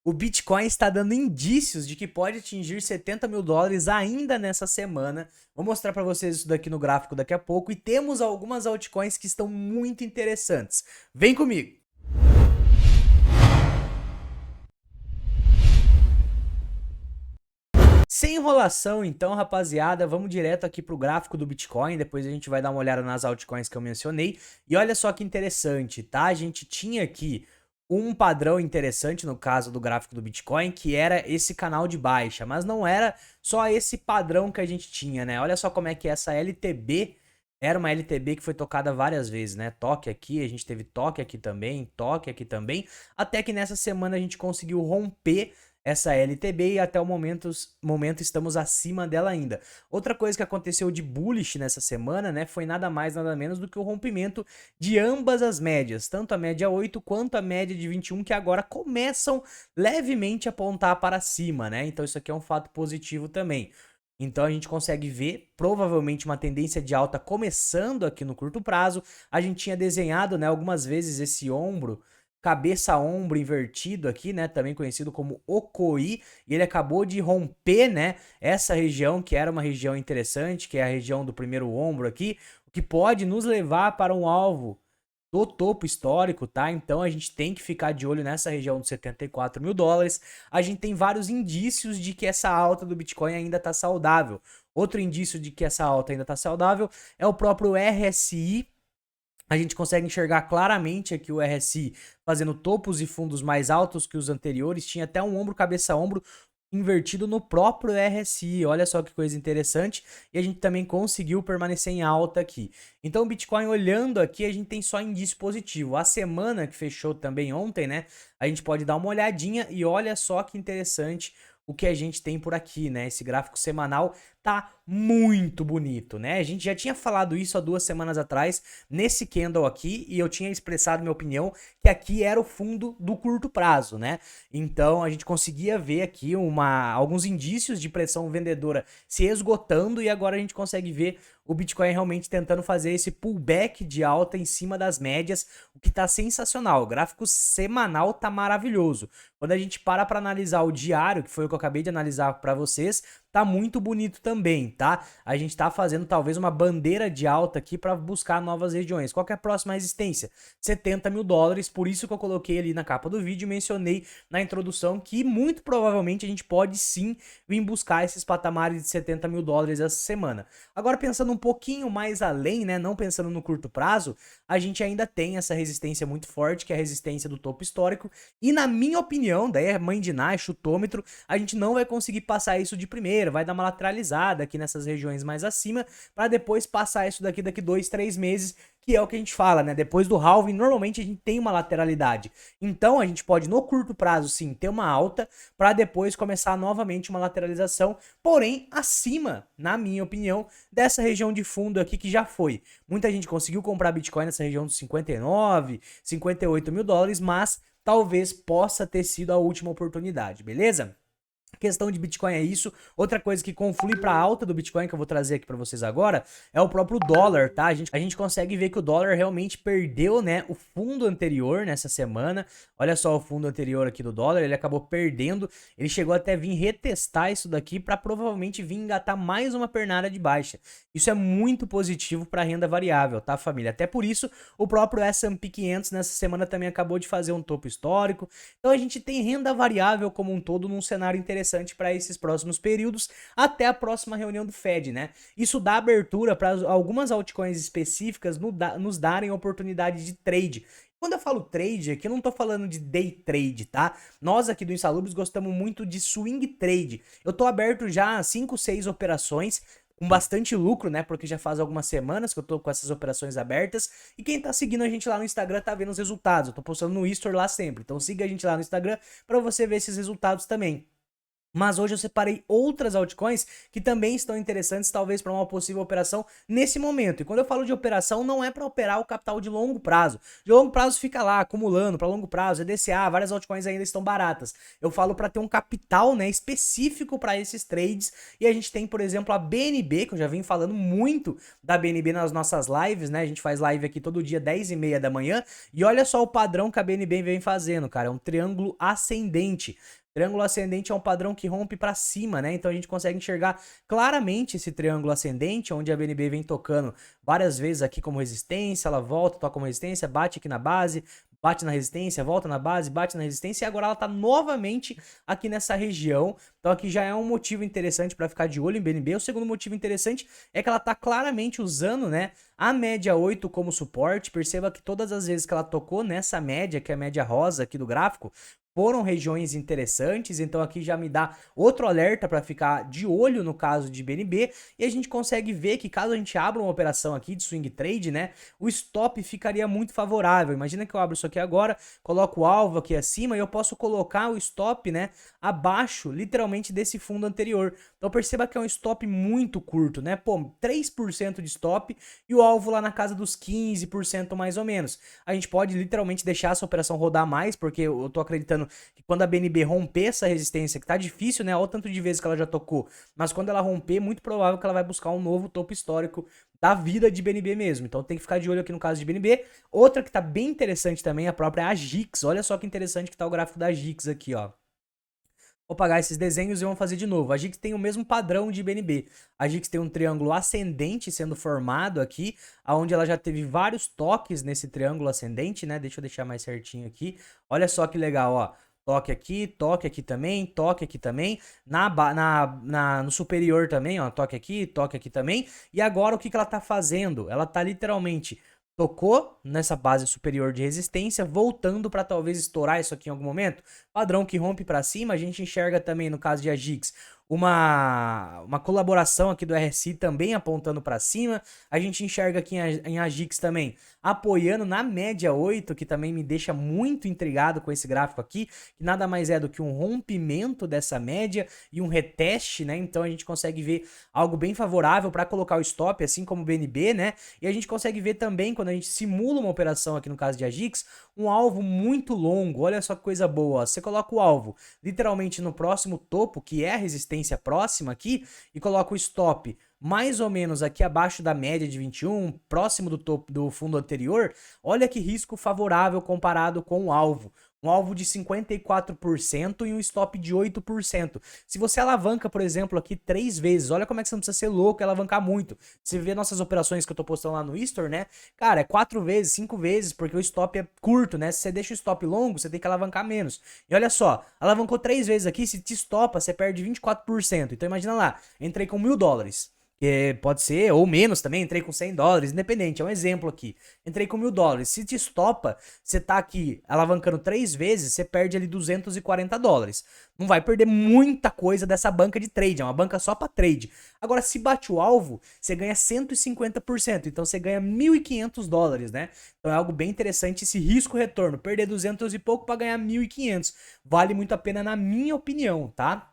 O Bitcoin está dando indícios de que pode atingir 70 mil dólares ainda nessa semana. Vou mostrar para vocês isso daqui no gráfico daqui a pouco. E temos algumas altcoins que estão muito interessantes. Vem comigo! Sem enrolação, então, rapaziada, vamos direto aqui pro gráfico do Bitcoin, depois a gente vai dar uma olhada nas altcoins que eu mencionei. E olha só que interessante, tá? A gente tinha aqui um padrão interessante no caso do gráfico do Bitcoin, que era esse canal de baixa, mas não era só esse padrão que a gente tinha, né? Olha só como é que essa LTB era uma LTB que foi tocada várias vezes, né? Toque aqui, a gente teve toque aqui também, até que nessa semana a gente conseguiu romper essa LTB e até o momento estamos acima dela ainda. Outra coisa que aconteceu de bullish nessa semana, né, foi nada mais nada menos do que o rompimento de ambas as médias, tanto a média 8 quanto a média de 21, que agora começam levemente a apontar para cima, né? Então isso aqui é um fato positivo também. Então a gente consegue ver provavelmente uma tendência de alta começando aqui no curto prazo. A gente tinha desenhado, né, algumas vezes esse ombro, cabeça-ombro invertido aqui, né, também conhecido como Okoi, e ele acabou de romper, né, essa região que era uma região interessante, que é a região do primeiro ombro aqui, o que pode nos levar para um alvo do topo histórico, tá? Então a gente tem que ficar de olho nessa região dos 74 mil dólares. A gente tem vários indícios de que essa alta do Bitcoin ainda tá saudável. Outro indício de que essa alta ainda tá saudável é o próprio RSI. A gente consegue enxergar claramente aqui o RSI fazendo topos e fundos mais altos que os anteriores. Tinha até um ombro, cabeça-ombro invertido no próprio RSI. Olha só que coisa interessante. E a gente também conseguiu permanecer em alta aqui. Então o Bitcoin, olhando aqui, a gente tem só indício positivo. A semana que fechou também ontem, né? A gente pode dar uma olhadinha e olha só que interessante o que a gente tem por aqui, né? Esse gráfico semanal tá muito bonito, né? A gente já tinha falado isso há 2 semanas atrás, nesse candle aqui, e eu tinha expressado minha opinião que aqui era o fundo do curto prazo, né? Então a gente conseguia ver aqui alguns indícios de pressão vendedora se esgotando, e agora a gente consegue ver o Bitcoin realmente tentando fazer esse pullback de alta em cima das médias, o que tá sensacional. O gráfico semanal tá maravilhoso. Quando a gente para analisar o diário, que foi o que eu acabei de analisar para vocês, tá muito bonito também, tá? A gente tá fazendo talvez uma bandeira de alta aqui para buscar novas regiões. Qual que é a próxima resistência? 70 mil dólares, por isso que eu coloquei ali na capa do vídeo e mencionei na introdução que muito provavelmente a gente pode sim vir buscar esses patamares de 70 mil dólares essa semana. Agora pensando um pouquinho mais além, né, não pensando no curto prazo, a gente ainda tem essa resistência muito forte, que é a resistência do topo histórico, e na minha opinião, daí é mãe de Ná, chutômetro, a gente não vai conseguir passar isso de primeira, vai dar uma lateralizada aqui nessas regiões mais acima, para depois passar isso daqui 2, 3 meses, que é o que a gente fala, né? Depois do halving, normalmente a gente tem uma lateralidade. Então a gente pode, no curto prazo, sim, ter uma alta, para depois começar novamente uma lateralização, porém acima, na minha opinião, dessa região de fundo aqui que já foi. Muita gente conseguiu comprar Bitcoin nessa região dos 59, 58 mil dólares, mas talvez possa ter sido a última oportunidade, beleza? A questão de Bitcoin é isso. Outra coisa que conflui para a alta do Bitcoin, que eu vou trazer aqui para vocês agora, é o próprio dólar, tá? A gente consegue ver que o dólar realmente perdeu, né, o fundo anterior nessa semana. Olha só o fundo anterior aqui do dólar, ele acabou perdendo. Ele chegou até vir retestar isso daqui para provavelmente vir engatar mais uma pernada de baixa. Isso é muito positivo para a renda variável, tá, família? Até por isso, o próprio S&P 500 nessa semana também acabou de fazer um topo histórico. Então a gente tem renda variável como um todo num cenário interessante para esses próximos períodos, até a próxima reunião do Fed, né? Isso dá abertura para algumas altcoins específicas nos darem oportunidade de trade. Quando eu falo trade aqui, eu não tô falando de day trade, tá? Nós aqui do Insalubres gostamos muito de swing trade. Eu tô aberto já a 5, 6 operações, com bastante lucro, né? Porque já faz algumas semanas que eu tô com essas operações abertas. E quem tá seguindo a gente lá no Instagram tá vendo os resultados. Eu tô postando no History lá sempre. Então siga a gente lá no Instagram para você ver esses resultados também. Mas hoje eu separei outras altcoins que também estão interessantes, talvez para uma possível operação nesse momento. E quando eu falo de operação, não é para operar o capital de longo prazo. De longo prazo fica lá acumulando, para longo prazo, EDCA, várias altcoins ainda estão baratas. Eu falo para ter um capital, né, específico para esses trades. E a gente tem, por exemplo, a BNB, que eu já vim falando muito da BNB nas nossas lives, né? A gente faz live aqui todo dia, 10h30 da manhã. E olha só o padrão que a BNB vem fazendo, cara. É um triângulo ascendente. Triângulo ascendente é um padrão que rompe para cima, né? Então a gente consegue enxergar claramente esse triângulo ascendente, onde a BNB vem tocando várias vezes aqui como resistência, ela volta, toca como resistência, bate aqui na base, bate na resistência, volta na base, bate na resistência e agora ela tá novamente aqui nessa região. Então aqui já é um motivo interessante para ficar de olho em BNB. O segundo motivo interessante é que ela tá claramente usando, né, a média 8 como suporte. Perceba que todas as vezes que ela tocou nessa média, que é a média rosa aqui do gráfico, foram regiões interessantes, então aqui já me dá outro alerta para ficar de olho no caso de BNB, e a gente consegue ver que caso a gente abra uma operação aqui de swing trade, né, o stop ficaria muito favorável. Imagina que eu abro isso aqui agora, coloco o alvo aqui acima e eu posso colocar o stop, né, abaixo, literalmente, desse fundo anterior. Então perceba que é um stop muito curto, né, pô, 3% de stop e o alvo lá na casa dos 15% mais ou menos. A gente pode literalmente deixar essa operação rodar mais, porque eu tô acreditando que quando a BNB romper essa resistência, que tá difícil, né? Olha o tanto de vezes que ela já tocou. Mas quando ela romper, muito provável que ela vai buscar um novo topo histórico da vida de BNB mesmo. Então tem que ficar de olho aqui no caso de BNB. Outra que tá bem interessante também é a própria AGIX. Olha só que interessante que tá o gráfico da AGIX aqui, ó. Vou apagar esses desenhos e vamos fazer de novo. A GIX tem o mesmo padrão de BNB. A GIX tem um triângulo ascendente sendo formado aqui, onde ela já teve vários toques nesse triângulo ascendente, né? Deixa eu deixar mais certinho aqui. Olha só que legal, ó. Toque aqui também, toque aqui também. No superior também, ó. Toque aqui também. E agora o que ela tá fazendo? Ela tá literalmente tocou nessa base superior de resistência, voltando para talvez estourar isso aqui em algum momento. Padrão que rompe para cima, a gente enxerga também no caso de AGIX uma colaboração aqui do RSI também apontando para cima. A gente enxerga aqui em AGIX também apoiando na média 8, que também me deixa muito intrigado com esse gráfico aqui, que nada mais é do que um rompimento dessa média e um reteste, né? Então a gente consegue ver algo bem favorável para colocar o stop, assim como o BNB, né? E a gente consegue ver também, quando a gente simula uma operação aqui no caso de AGIX, um alvo muito longo. Olha só que coisa boa, ó. Você coloca o alvo literalmente no próximo topo, que é a resistência próxima aqui, e coloca o stop mais ou menos aqui abaixo da média de 21, próximo do topo do fundo anterior. Olha que risco favorável comparado com o alvo. Um alvo de 54% e um stop de 8%. Se você alavanca, por exemplo, aqui 3 vezes, olha como é que você não precisa ser louco e alavancar muito. Você vê nossas operações que eu tô postando lá no Easter, né? Cara, é 4 vezes, 5 vezes, porque o stop é curto, né? Se você deixa o stop longo, você tem que alavancar menos. E olha só, alavancou 3 vezes aqui, se te estopa, você perde 24%. Então imagina lá, entrei com $1.000. Que pode ser, ou menos também, entrei com $100, independente, é um exemplo aqui. Entrei com $1.000. Se te estopa, você tá aqui alavancando 3 vezes, você perde ali $240. Não vai perder muita coisa dessa banca de trade, é uma banca só para trade. Agora, se bate o alvo, você ganha 150%, então você ganha $1.500, né? Então é algo bem interessante esse risco-retorno, perder 200 e pouco para ganhar 1.500. Vale muito a pena na minha opinião, tá?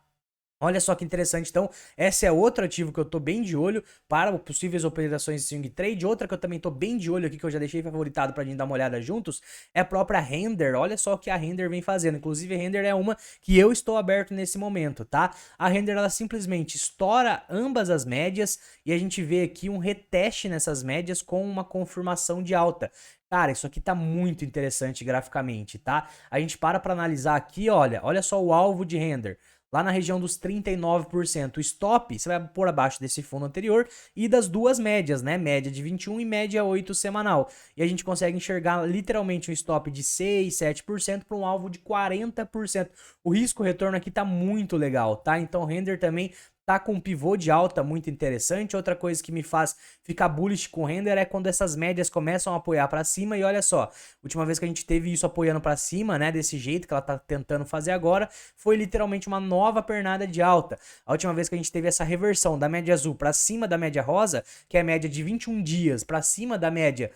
Olha só que interessante, então, essa é outro ativo que eu tô bem de olho para possíveis operações de swing trade. Outra que eu também tô bem de olho aqui, que eu já deixei favoritado pra gente dar uma olhada juntos, é a própria Render. Olha só o que a Render vem fazendo. Inclusive, a Render é uma que eu estou aberto nesse momento, tá? A Render, ela simplesmente estoura ambas as médias e a gente vê aqui um reteste nessas médias com uma confirmação de alta. Cara, isso aqui tá muito interessante graficamente, tá? A gente para analisar aqui, olha só o alvo de Render. Lá na região dos 39%. O stop, você vai por abaixo desse fundo anterior e das duas médias, né? Média de 21 e média 8 semanal. E a gente consegue enxergar literalmente um stop de 6, 7% para um alvo de 40%. O risco-retorno aqui tá muito legal, tá? Então, o Render também tá com um pivô de alta muito interessante. Outra coisa que me faz ficar bullish com o Render é quando essas médias começam a apoiar para cima. E olha só, última vez que a gente teve isso apoiando para cima, né, desse jeito que ela tá tentando fazer agora, foi literalmente uma nova pernada de alta. A última vez que a gente teve essa reversão da média azul para cima da média rosa, que é a média de 21 dias, para cima da média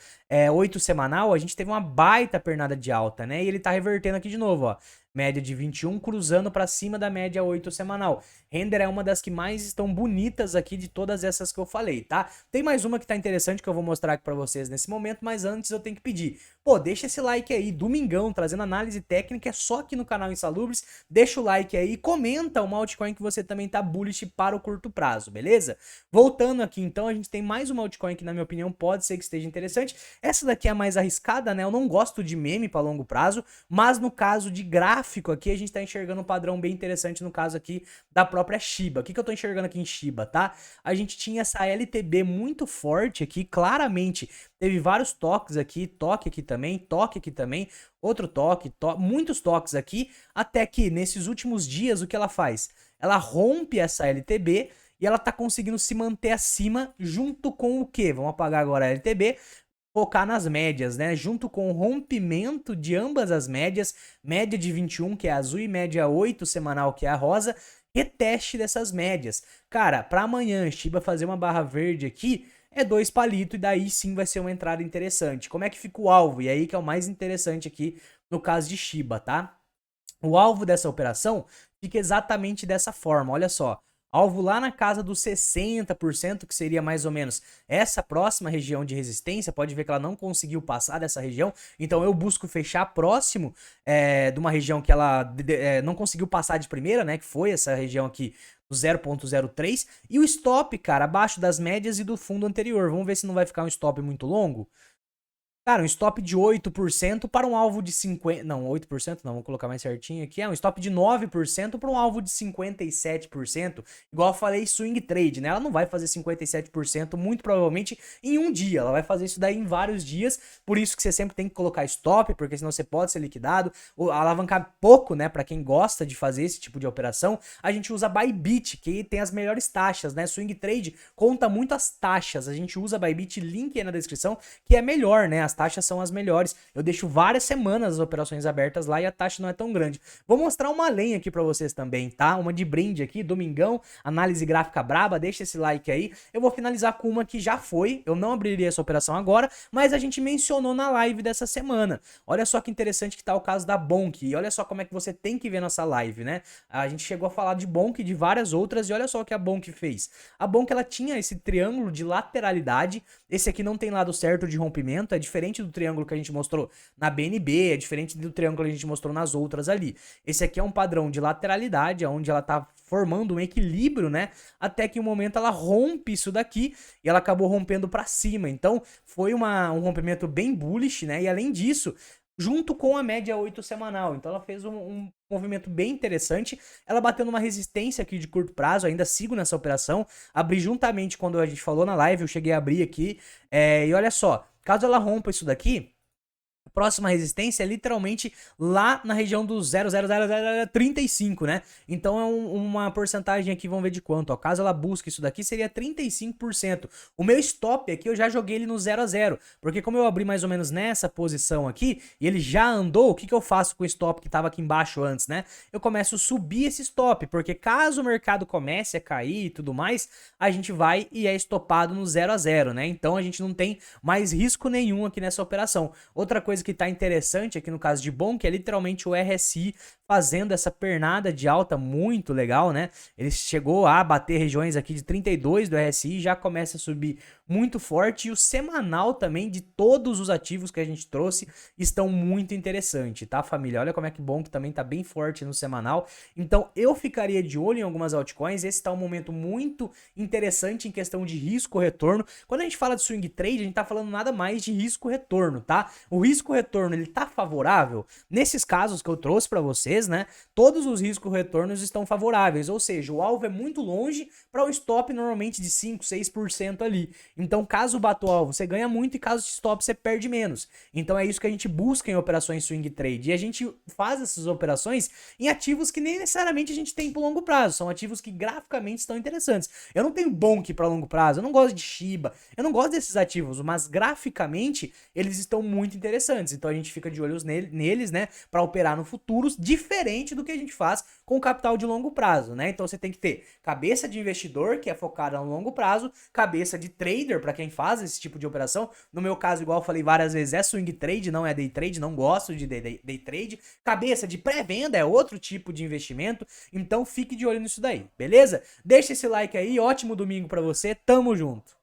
8 semanal, a gente teve uma baita pernada de alta, né? E ele tá revertendo aqui de novo, ó. média de 21, cruzando para cima da média 8 semanal. Render é uma das que mais estão bonitas aqui de todas essas que eu falei, tá? Tem mais uma que tá interessante que eu vou mostrar aqui para vocês nesse momento, mas antes eu tenho que pedir, pô, deixa esse like aí, domingão, trazendo análise técnica, é só aqui no canal Insalubres, deixa o like aí, comenta uma altcoin que você também tá bullish para o curto prazo, beleza? Voltando aqui, então, a gente tem mais uma altcoin que, na minha opinião, pode ser que esteja interessante. Essa daqui é a mais arriscada, né? Eu não gosto de meme para longo prazo, mas no caso de gráfico aqui, a gente tá enxergando um padrão bem interessante no caso aqui da própria Shiba. O que eu tô enxergando aqui em Shiba, tá? A gente tinha essa LTB muito forte aqui, claramente teve vários toques aqui, toque aqui também, outro toque, muitos toques aqui, até que nesses últimos dias o que ela faz? Ela rompe essa LTB e ela tá conseguindo se manter acima junto com o quê? Vamos apagar agora a LTB, focar nas médias, né? Junto com o rompimento de ambas as médias, média de 21, que é a azul, e média 8 semanal, que é a rosa, reteste dessas médias. Cara, para amanhã, Shiba fazer uma barra verde aqui, é 2 palitos e daí sim vai ser uma entrada interessante. Como é que fica o alvo? E aí que é o mais interessante aqui no caso de Shiba, tá? O alvo dessa operação fica exatamente dessa forma, olha só. Alvo lá na casa dos 60%, que seria mais ou menos essa próxima região de resistência. Pode ver que ela não conseguiu passar dessa região. Então eu busco fechar próximo de uma região que ela não conseguiu passar de primeira, né? Que foi essa região aqui do 0.03. E o stop, cara, abaixo das médias e do fundo anterior. Vamos ver se não vai ficar um stop muito longo. Cara, um stop de 8% para um alvo de 50%. Não, 8% não, vou colocar mais certinho aqui. É um stop de 9% para um alvo de 57%. Igual eu falei, swing trade, né? Ela não vai fazer 57% muito provavelmente em um dia. Ela vai fazer isso daí em vários dias. Por isso que você sempre tem que colocar stop, porque senão você pode ser liquidado. Ou alavancar pouco, né? Para quem gosta de fazer esse tipo de operação, a gente usa Bybit, que tem as melhores taxas, né? Swing trade conta muito as taxas. A gente usa Bybit, link aí na descrição, que é melhor, né? As taxas são as melhores. Eu deixo várias semanas as operações abertas lá e a taxa não é tão grande. Vou mostrar uma lenha aqui pra vocês também, tá? Uma de brinde aqui, domingão, análise gráfica braba, deixa esse like aí. Eu vou finalizar com uma que já foi, eu não abriria essa operação agora, mas a gente mencionou na live dessa semana. Olha só que interessante que tá o caso da Bonk, e olha só como é que você tem que ver nossa live, né? A gente chegou a falar de Bonk e de várias outras, e olha só o que a Bonk fez. A Bonk, ela tinha esse triângulo de lateralidade, esse aqui não tem lado certo de rompimento, é diferente do triângulo que a gente mostrou na BNB, é diferente do triângulo que a gente mostrou nas outras ali. Esse aqui é um padrão de lateralidade, onde ela tá formando um equilíbrio, né? Até que em um momento ela rompe isso daqui e ela acabou rompendo para cima. Então foi um rompimento bem bullish, né? E além disso, junto com a média 8 semanal. Então ela fez um movimento bem interessante. Ela bateu numa resistência aqui de curto prazo, ainda sigo nessa operação. Abri juntamente quando a gente falou na live, eu cheguei a abrir aqui. E olha só, caso ela rompa isso daqui, a próxima resistência é literalmente lá na região do 0,00035, né? Então é uma porcentagem aqui, vamos ver de quanto, ó. Caso ela busque isso daqui, seria 35%. O meu stop aqui, eu já joguei ele no 0 a 0, porque como eu abri mais ou menos nessa posição aqui, e ele já andou, o que eu faço com o stop que tava aqui embaixo antes, né? Eu começo a subir esse stop, porque caso o mercado comece a cair e tudo mais, a gente vai e é estopado no 0 a 0, né? Então a gente não tem mais risco nenhum aqui nessa operação. Outra coisa que tá interessante aqui no caso de Bonk é literalmente o RSI fazendo essa pernada de alta muito legal, né? Ele chegou a bater regiões aqui de 32 do RSI, já começa a subir muito forte, e o semanal também de todos os ativos que a gente trouxe estão muito interessantes, tá, família? Olha como é que Bonk também tá bem forte no semanal. Então eu ficaria de olho em algumas altcoins. Esse tá um momento muito interessante em questão de risco-retorno. Quando a gente fala de swing trade, a gente tá falando nada mais de risco-retorno, tá? O risco-retorno, ele tá favorável? Nesses casos que eu trouxe para vocês, né? Todos os risco-retornos estão favoráveis, ou seja, o alvo é muito longe para um stop normalmente de 5, 6% ali. Então, caso bata o alvo, você ganha muito, e caso stop, você perde menos. Então é isso que a gente busca em operações swing trade. E a gente faz essas operações em ativos que nem necessariamente a gente tem por longo prazo. São ativos que graficamente estão interessantes. Eu não tenho Bonk para longo prazo, eu não gosto de Shiba, eu não gosto desses ativos, mas graficamente eles estão muito interessantes. Então a gente fica de olhos neles, né, para operar no futuro, diferente do que a gente faz com capital de longo prazo, né? Então você tem que ter cabeça de investidor, que é focada no longo prazo, cabeça de trader, para quem faz esse tipo de operação. No meu caso, igual eu falei várias vezes, é swing trade, não é day trade, não gosto de day trade. Cabeça de pré-venda é outro tipo de investimento, então fique de olho nisso daí, beleza? Deixa esse like aí, ótimo domingo para você, tamo junto!